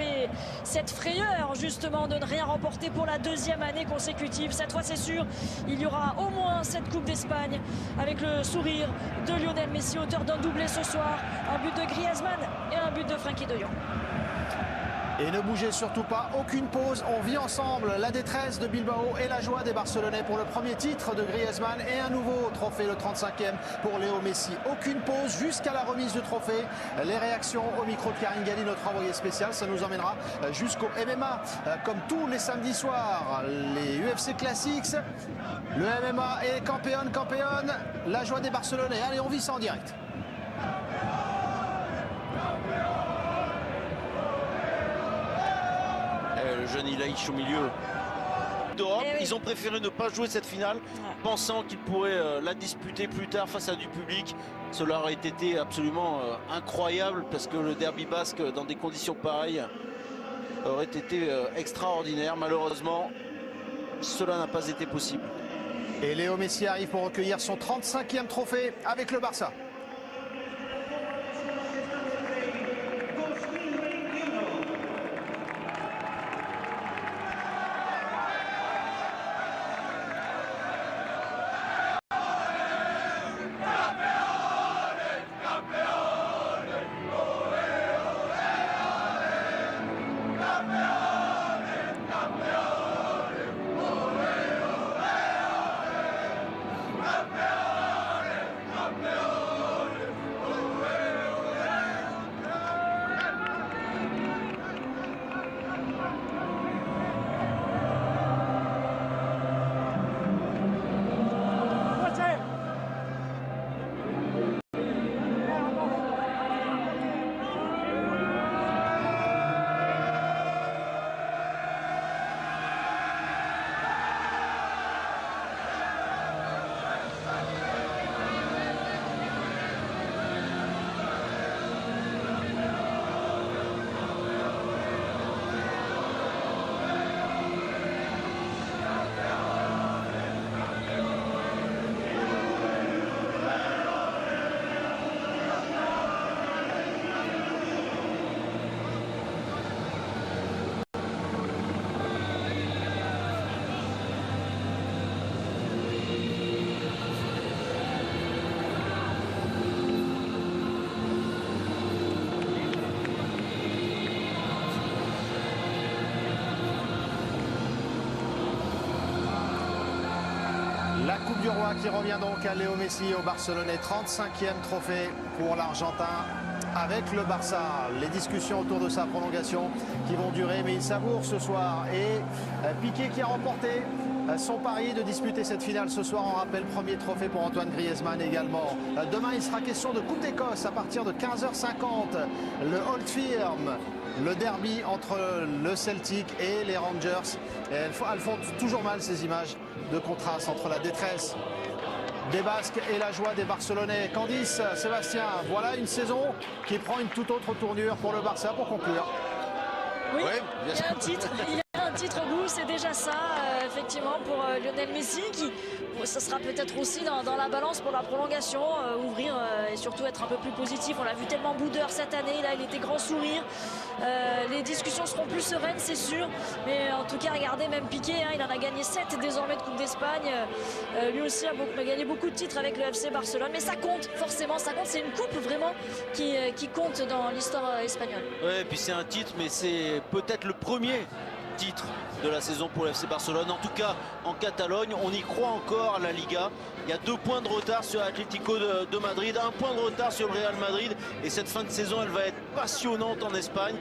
avait cette frayeur justement de ne rien remporter pour la deuxième année consécutive. Cette fois c'est sûr, il y aura au moins cette Coupe d'Espagne avec le sourire de Lionel Messi, auteur d'un doublé ce soir, un but de Griezmann et un but de Frenkie de Jong. Et ne bougez surtout pas, aucune pause, on vit ensemble la détresse de Bilbao et la joie des Barcelonais pour le premier titre de Griezmann et un nouveau trophée, le 35e pour Léo Messi. Aucune pause jusqu'à la remise du trophée. Les réactions au micro de Karine Galli, notre envoyé spécial, ça nous emmènera jusqu'au MMA. Comme tous les samedis soirs, les UFC Classics, le MMA et Campeón, la joie des Barcelonais. Allez, on vit ça en direct. Le jeune Ilaïch au milieu d'Europe. Ils ont préféré ne pas jouer cette finale, pensant qu'ils pourraient la disputer plus tard face à du public. Cela aurait été absolument incroyable, parce que le derby basque dans des conditions pareilles aurait été extraordinaire. Malheureusement, cela n'a pas été possible. Et Léo Messi arrive pour recueillir son 35e trophée avec le Barça. La Coupe du Roi qui revient donc à Léo Messi au Barcelonais, 35e trophée pour l'Argentin avec le Barça. Les discussions autour de sa prolongation qui vont durer, mais il savoure ce soir. Et Piqué qui a remporté son pari de disputer cette finale ce soir. On rappelle, premier trophée pour Antoine Griezmann également. Demain, il sera question de Coupe d'Écosse à partir de 15h50. Le Old Firm, le derby entre le Celtic et les Rangers. Et elles font toujours mal, ces images de contraste entre la détresse des Basques et la joie des Barcelonais. Candice, Sébastien, voilà une saison qui prend une toute autre tournure pour le Barça pour conclure. Oui, il y a un titre. Un titre au bout, c'est déjà ça, effectivement, pour Lionel Messi, qui ça sera peut-être aussi dans la balance pour la prolongation, ouvrir et surtout être un peu plus positif. On l'a vu tellement boudeur cette année, là il était grand sourire. Les discussions seront plus sereines, c'est sûr, mais en tout cas, regardez, même Piqué, hein, il en a gagné 7 désormais de Coupe d'Espagne. Lui aussi a gagné beaucoup de titres avec le FC Barcelone, mais ça compte, forcément, ça compte. C'est une coupe vraiment qui compte dans l'histoire espagnole. Ouais, et puis c'est un titre, mais c'est peut-être le premier titre de la saison pour le FC Barcelone. En tout cas, en Catalogne, on y croit encore à la Liga. Il y a 2 points de retard sur l'Atlético de Madrid, 1 point de retard sur le Real Madrid. Et cette fin de saison, elle va être passionnante en Espagne.